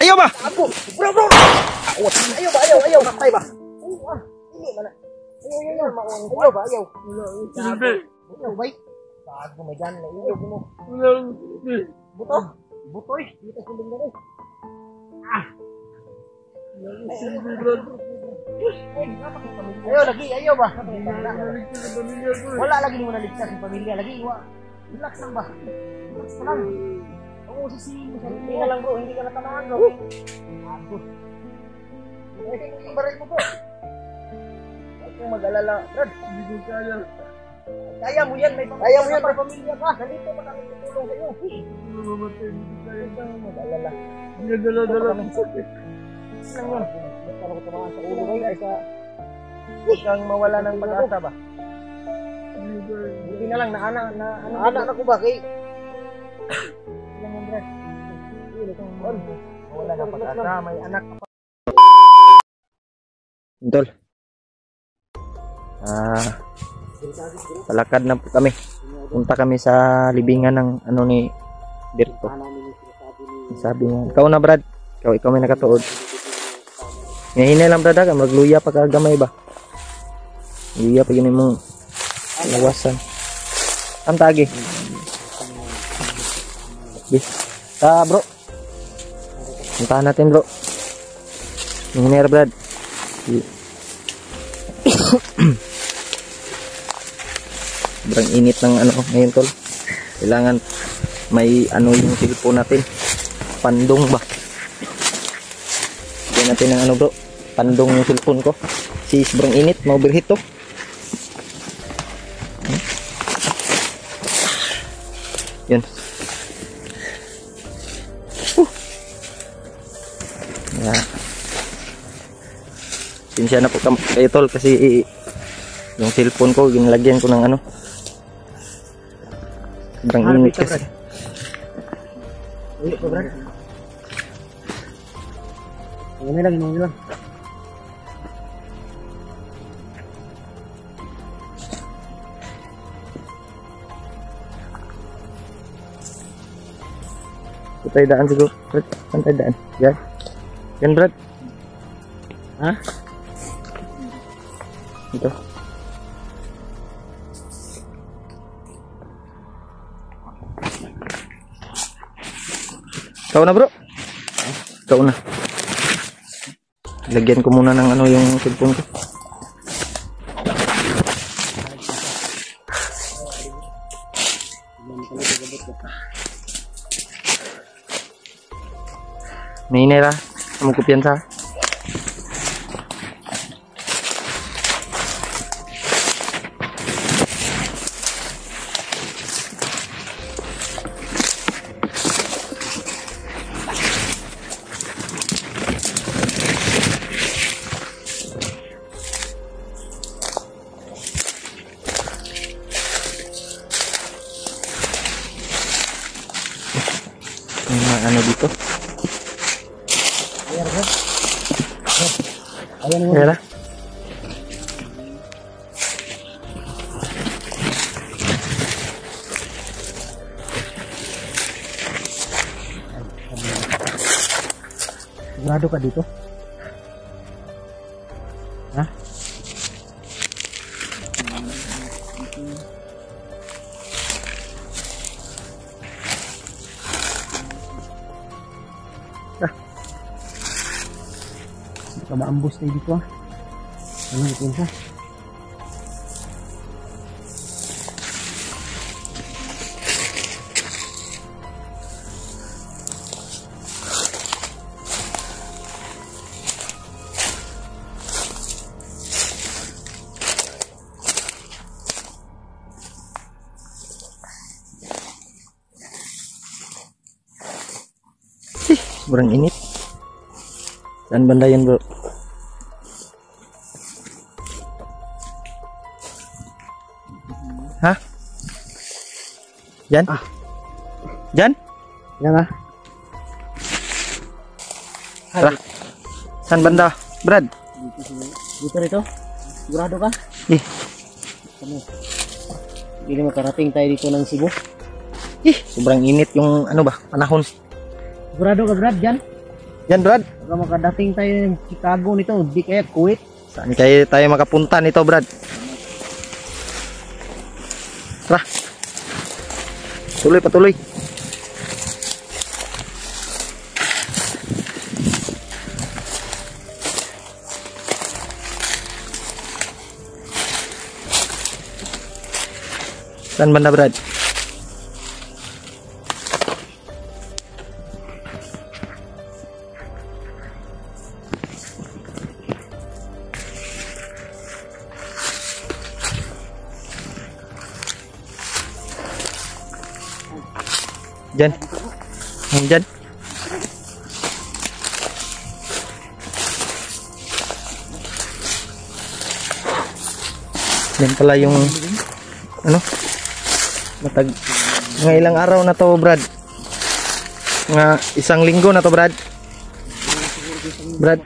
Ayaw ba? Apo, bro. Ayaw. Patay ba? Hindi man. Ayaw ba? Ayaw. Hindi. Ayaw ba? Bago mo dyan. Ayaw mo. Wala. Butoy. Dito sa lingga rin. Ayaw lagi. Ayaw ba? Wala lagi mo naligtas yung pamilya. Lagi. Relax lang ba? Relax ka lang. Oo, sisihin mo sa hindi na lang bro. Hindi ka natamaan bro. Yung baray mo bro. Huwag kang mag-alala. Brad, Hindi ko kaya. kaya mo yan. May pamilya ka. Nandito pa kami tutulong sa iyo. Mamamatay. Hindi ko kaya. Huwag kang mag-alala. Hindi dala-dala ng sakit. Lang yun. Para ko tumakan sa ulo ba sa huwag kang mawala ng pag-asa ba? Hindi na lang anak na ko ba kay lang mo Brad. Wala na pag-asa. May anak ka pa. Tol. Palakad na po kami. Punta kami sa libingan ng ano ni Berto. Sabi niya, ikaw na Brad. Ikaw may nakatuod. Ngayon lang Brad, magluya pa kagamay ba? Luya pa yun mong lawasan. Ang tagi. Bro. Puntahan natin bro. Ngayon Brad. Sobrang init ng ano ngayon tol. Kailangan may ano yung cellphone natin. Pandong ba? Bigyan natin ng ano bro. Pandong yung cellphone ko. Si sobrang init. Ma-overheat to. Yun. Yeah. Sinsya na po kayo tol kasi yung cellphone ko ginalagyan ko ng ano sobrang init kasi. Ulit ko Brad. Ini lang. Patay daan siguro Brad. Patay daan yan Brad. Ha? Ito. Ikaw na bro. Ikaw na. Lagyan ko muna ng ano yung cellphone ko. May nera. Kamu kumpiyansa. Ano dito? Ayan mo. Ayan na. Sigurado ka dito? Ha? Baka maambos tayo dito ah. Ano ito siya? Sobrang init. Saan banda yan bro? Ha? Diyan? Diyan? Yan ah. Tara. Saan banda? Brad? Dito. Sigurado ka? Ano? Hindi makarating tayo dito ng Cebu. Sobrang init yung ano ba? Panahon. Sigurado ka Brad dyan? Yan, Brad. Baka makadating tayo ng Chicago nito, di kaya Kuwait. Saan kayo tayo makapunta nito, Brad? Tara. Tuloy, patuloy. Saan banda, Brad? Diyan. Diyan. Yan pala yung ano? Matag mga ilang araw na to, Brad. Nga 1 linggo na to, Brad. Brad.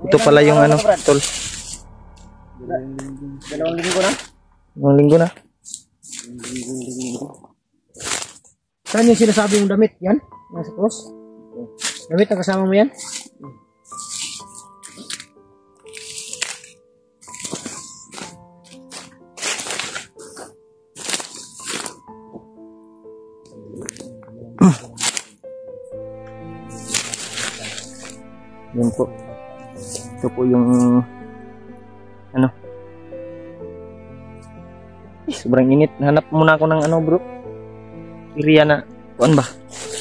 Ito pala yung ano, tol. 2 linggo na? 1 linggo na. Saan yung sinasabi yung damit? Yan? Nasa cross? Damit na kasama mo yan? Yan po. Ito po yung ano. Sobrang init. Hanap muna ako ng ano, bro. Iriya na. Kuan ba?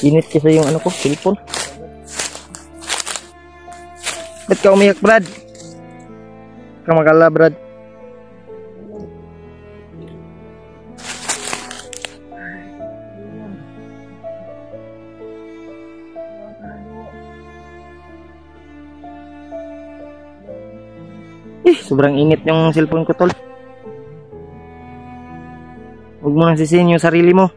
Init kasi yung ano ko, cellphone. Ba't ka umiyak, Brad? Kamakala, Brad. Sobrang init yung cellphone ko, tol. Huwag mo nang sisihin yung sarili mo.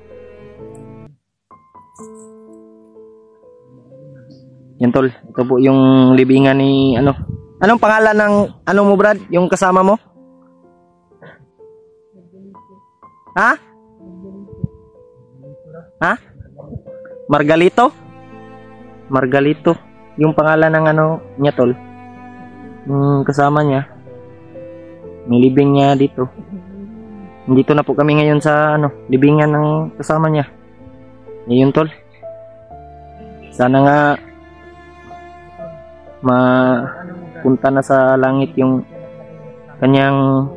Yan, tol. Ito po yung libingan ni ano. Anong pangalan ng ano mo, Brad? Yung kasama mo? Ha? Ha? Margalito? Margalito. Yung pangalan ng ano niya, tol. Yung kasama niya. May libing niya dito. Dito na po kami ngayon sa ano, libingan ng kasama niya. Ngayon, tol. Sana nga mapunta na sa langit yung kanyang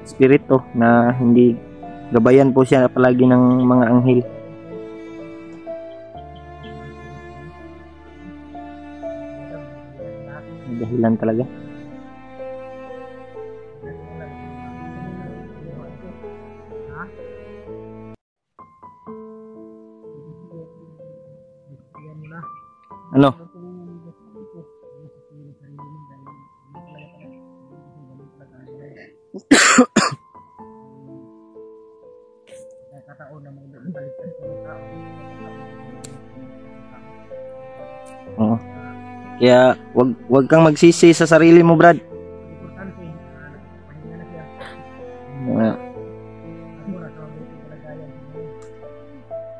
spirito na hindi gabayan po siya palagi ng mga anghel. Dahilan talaga. Ano? Oo. Kaya wag kang magsisi sa sarili mo, Brad.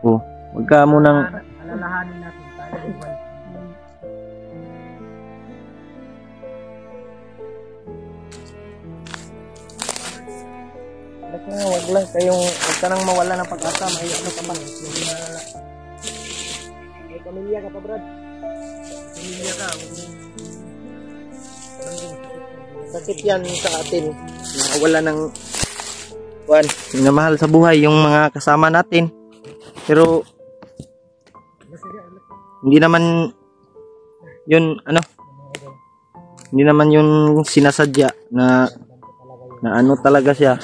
Oh, wag ka munang alalahanin natin tayo. wag lang kayong wag ka nang mawala ng pag-asa, may ano ka pa. May pamilya ka pa, Brad. Pamilya ka. Sakit yan sa atin. Wala ng minamahal sa buhay yung mga kasama natin. Pero hindi naman yun ano, hindi naman yun sinasadya na ano talaga siya.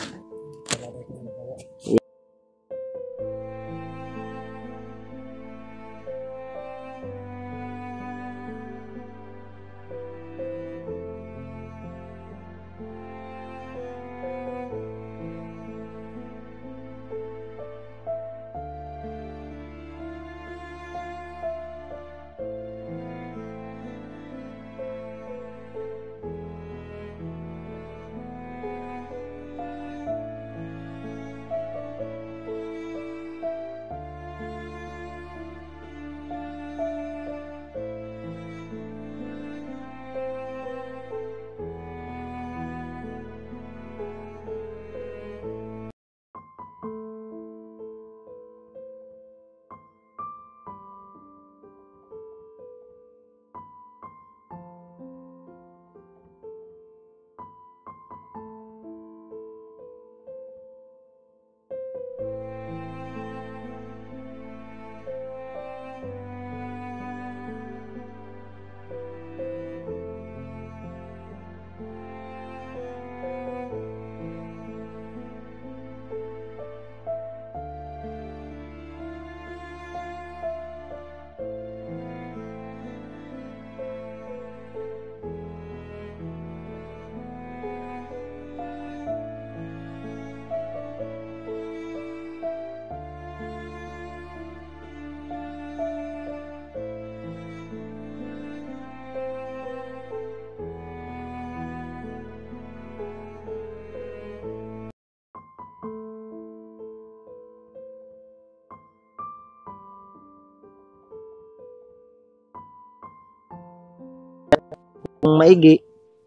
kung maigi,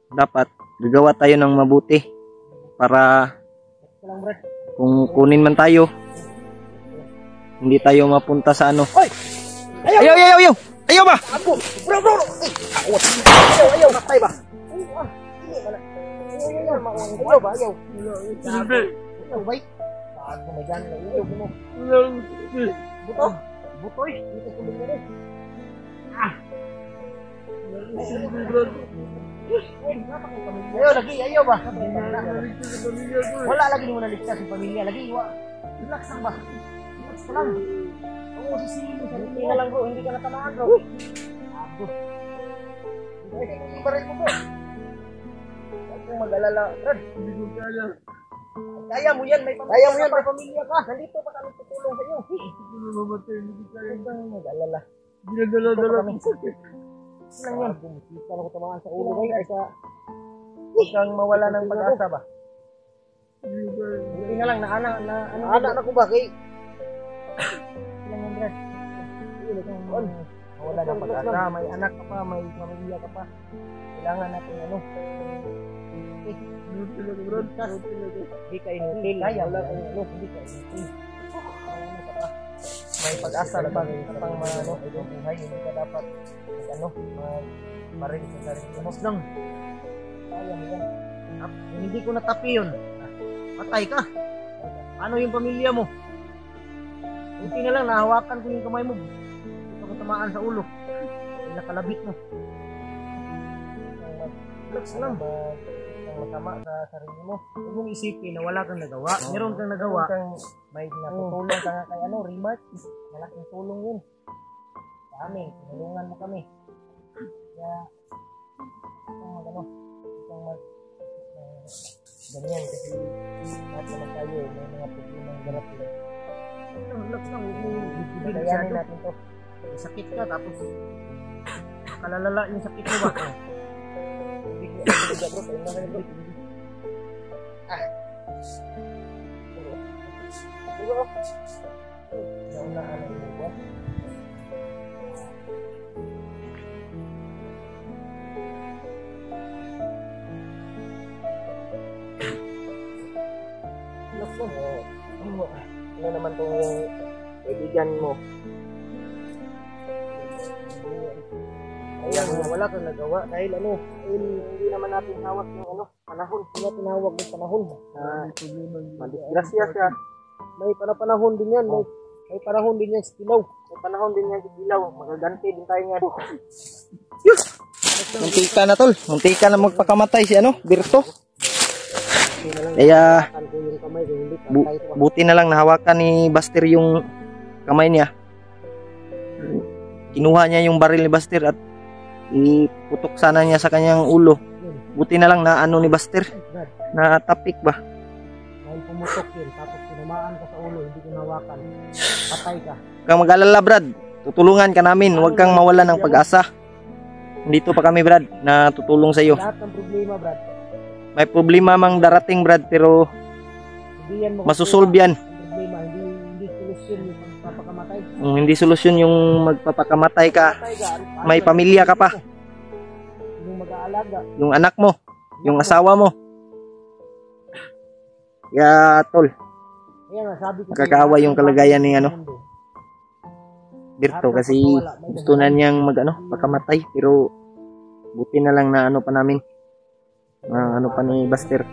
dapat gagawa tayo ng mabuti para Lang, Brad. kung kunin man tayo, hindi tayo mapunta sa ano. Oy! Ayaw ba? Ako! Bro! Ay! Awat! Ayaw! Matay ba? Ayaw ba? Ayaw! Silbi. Ayaw ba? Saan mo may gana? Ayaw mo. Walang silbi. Buto! Butoy! Dito sa mga rin. Walang silbi, Brad. Ayaw lagi! Ayaw ba? Naligtas sa pamilya ko eh. Wala lagi mo naligtas sa pamilya. Lagi! Relax lang ba? Relax ka lang. Oo, sisingin mo. Hindi na lang bro. Hindi ka natamaan bro. Abo. Hindi ba rin mo bro? Huwag kang mag-alala. Brad, Hindi ko kaya. kaya mo yan. May pamilya ka. Nandito pa kami tutulong sa iyo. Gusto ko na mamatay. Hindi ko kaya. Huwag kang mag-alala. Ginadala-dala ko sakit. Lang yan. Bumisita na ko tamaan sa ulo bay. Ay sa... Huwag kang mawala ng pag-asa ba? Hindi ko kaya. Hindi na lang na anak na ko ba kay... Ilang yan Brad? Wala ng pag-asa. May anak ka pa. May pamilya ka pa. Kailangan natin ano. Inuti lang, Brad. Inuti lang. Hindi ka inutil. Kaya wala kang ano. Hindi ka inutil. Ano ka pa? May pag-asa na bagay ka pang ano, buhay. Hindi ka dapat ano, marin sa sarili mo lang. Kaya mo yan. Kung hindi ko natapi yun, patay ka. Ano yung pamilya mo? Kunti na lang, nahawakan ko yung kamay mo. Ito ko tamaan sa ulo. Ay nakalabit mo. Relax lang ba? Masama sa sarili mo. Huwag mong isipin na wala kang nagawa. Meron kang nagawa. May natutulong ka nga kay ano, Remark. Malaking tulong yun. Sa amin, tinulungan mo kami. Kaya, ganyan kasi lahat naman tayo may mga problemang darating. Relax lang, huwag mo bibigyan natin to. May sakit ka tapos kalalala yung sakit mo ba? Hindi ko bro, tayo na kayo bro. Bro, naunaan ang mo ba? Ano naman tong yung kaibigan mo? Ayan, wala kang nagawa dahil ano, hindi naman natin hawak yung ano, panahon. Hindi natin hawak yung panahon. Madisgrasya siya. May panahon din yan. May panahon din yan sa Kilaw. May panahon din yan sa Kilaw. Magaganti din tayo nga. Muntika na tol. Muntika na magpakamatay si ano, Birto. Kaya buti na lang nahawakan ni Buster yung kamay niya. Kinuha niya yung baril ni Buster at iputok sana niya sa kanyang ulo. Buti na lang na ano ni Buster, na tapik ba? May pumutok yun, tapos tinamaan ka sa ulo, hindi ko nahawakan. Patay ka. Huwag kang mag-alala Brad, tutulungan ka namin, huwag kang mawala ng pag-asa. Dito pa kami Brad, na tutulong sa iyo. Lahat ng problema Brad. May problema mang darating Brad, pero Hindi yan masusolve yan. Ang problema, hindi solusyon yung magpapakamatay. Hindi solusyon yung magpapakamatay ka. Patay ka. May pamilya ka pa. Yung mag-aalaga. Yung anak mo, yung asawa mo. Kaya tol, Kaya nga sabi ko. nakakaawa yung kalagayan ni ano, Birto, kasi gusto na niyang pakamatay, pero buti na lang na ano pa namin. Ano pa ni Buster.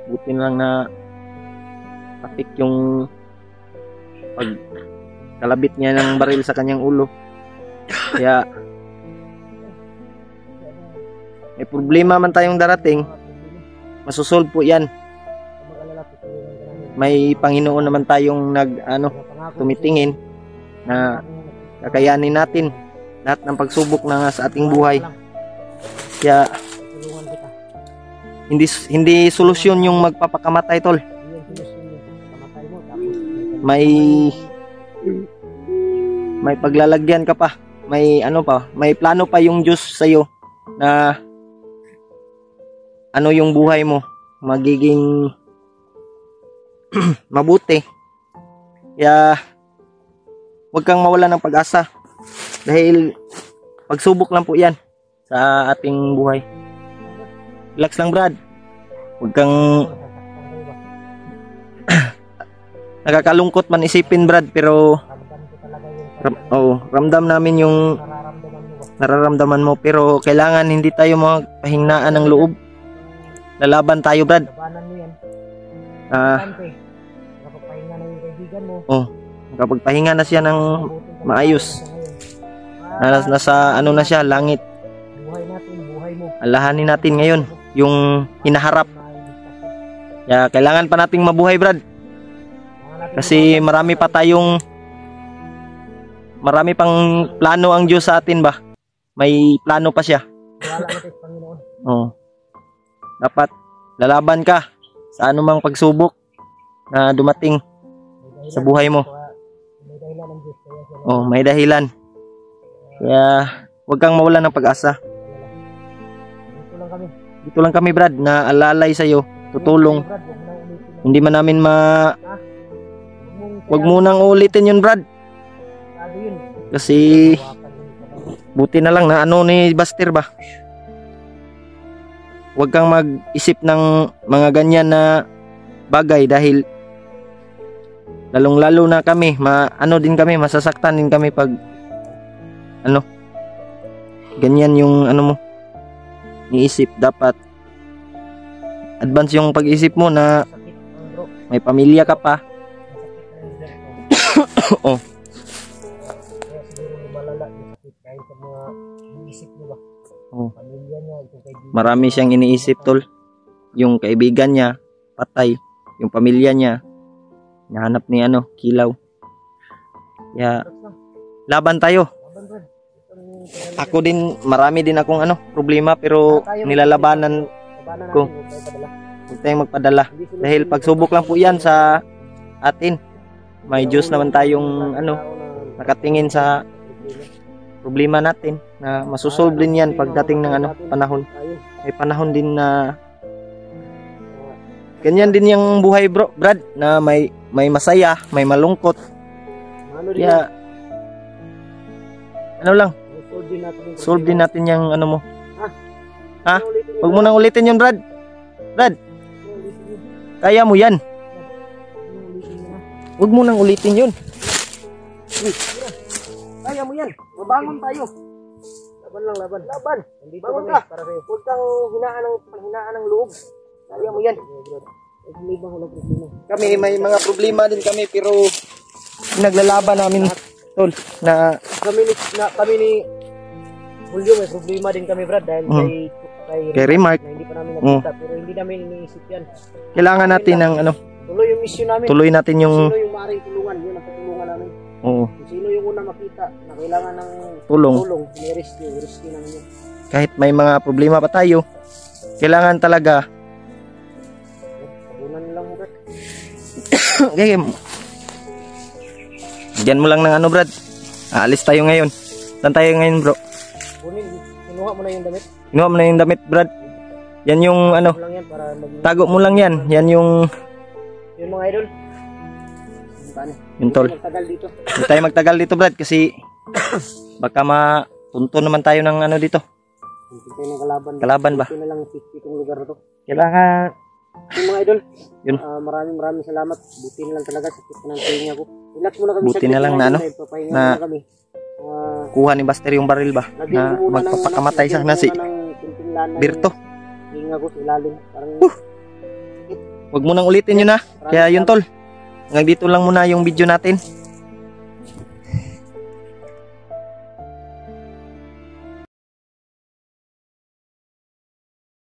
Buti na lang na tapik yung pagkalabit niya ng baril sa kanyang ulo. Kaya may problema man tayong darating, masusolve po yan. May Panginoon naman tayong tumitingin na kakayanin natin lahat ng pagsubok na sa ating buhay. Kaya hindi solusyon yung magpapakamatay tol. May paglalagyan ka pa. May may plano pa yung Diyos sa iyo na yung buhay mo magiging mabuti. Kaya huwag kang mawala ng pag-asa dahil pagsubok lang po yan. sa ating buhay. Relax lang, Brad. Huwag kang nakakalungkot man isipin, Brad, pero ramdam namin yung nararamdaman mo, pero kailangan hindi tayo magpahinaan ng loob. Lalaban tayo, Brad. Labanan mo yan. Ah, Kapag pahinga na yung kaibigan mo, kapag pahinga na siya ng maayos, nasa ano na siya, langit. buhay natin, buhay mo. Alahanin natin ngayon yung hinaharap. Kaya kailangan pa nating mabuhay, Brad. Kasi marami pang plano ang Diyos sa atin ba? May plano pa siya. Wala natin sa Panginoon. Oo. Dapat lalaban ka sa anumang pagsubok na dumating sa buhay mo. May dahilan ng Diyos. Kaya siya Oh, may dahilan. Kaya huwag kang mawalan ng pag-asa. dito lang kami. Dito lang kami, Brad, na alalay sa iyo, tutulong. Brad, huwag na ulitin. Hindi man namin Huwag mong Huwag mo nang ulitin yun, Brad. sabi yun. Kasi Hawakan mo yung kamay. buti na lang na ano ni Buster ba. Huwag kang mag-isip ng mga ganyan na bagay dahil lalong-lalo na kami, masasaktan din kami pag ganyan yung mo niisip. Dapat advance yung pag-isip mo na Sakit ang bro. may pamilya ka pa. Oh. Kaya siguro lumalala yung sakit kahit sa mga iniisip niyo ba? Oh. Pamilya niya, itong kaibigan. Marami siyang iniisip, tol. Yung kaibigan niya, patay. Yung pamilya niya, nahanap ni Kilaw. Kaya, laban tayo. Laban, Brad. Ako din, marami din akong problema, pero nilalabanan Labanan ko. natin, huwag tayo padala. Huwag tayong magpadala. Hindi sila- Dahil pagsubok lang po yan sa atin. May Diyos naman tayong nakatingin sa problema natin na masusolve din yan pagdating ng panahon. May panahon din na ganyan din yung buhay, bro, Brad, na may masaya, may malungkot. Ano din Kaya lang, solve din natin yung solve din natin yung mo. Ha? Ulitin yun. Huwag mo nang ulitin yun, Brad. Brad, Ulitin yun. kaya mo yan. Ulitin yun, ha? Huwag mo nang ulitin yun. Kaya mo yan. Mabangon tayo. Laban lang, laban. Laban. Bangon ka. Huwag kang hinaan ng loob. Kaya mo yan. May walang problema. Kami, may mga problema din kami, pero naglalaban namin, tol, na Kami ni Julio, may problema din kami, Brad, dahil kay Remark. na hindi pa namin nakita, pero hindi namin iniisip yan. Kailangan natin ng Tuloy yung mission namin. tuloy natin yung Sino yung maaaring tulungan, yun ang tutulungan namin. Kung sino yung una makita na kailangan ng tulong. i-rescue namin yun. Kahit may mga problema pa tayo, kailangan talaga Tabunan lang, Brad. okay, bigyan mo lang ng Brad. Aalis tayo ngayon. Saan tayo ngayon, bro? Kinuha mo na yung damit. Kinuha mo na yung damit, Brad. Yan yung Lang yan para maging tago mo lang yan. Yan yung mga idol. Paano? yung tol. Magtagal dito. Hindi tayo magtagal dito, Brad, kasi baka matunto naman tayo ng dito. Hindi tayo ng kalaban. Kalaban ba? Ito na lang itong lugar na to. Kailangan Yung mga idol, Yun. maraming salamat. Buti na lang talaga sakit na ng pahinga ko. Relax muna kami. Buti na lang na Papahinga na muna kami. kuha ni Buster yung baril ba na magpapakamatay sana si Birto. Hinga ko sa ilalim. Parang Huwag mo nang ulitin yun, ha. Kaya yun, tol. Hanggang dito lang muna yung video natin.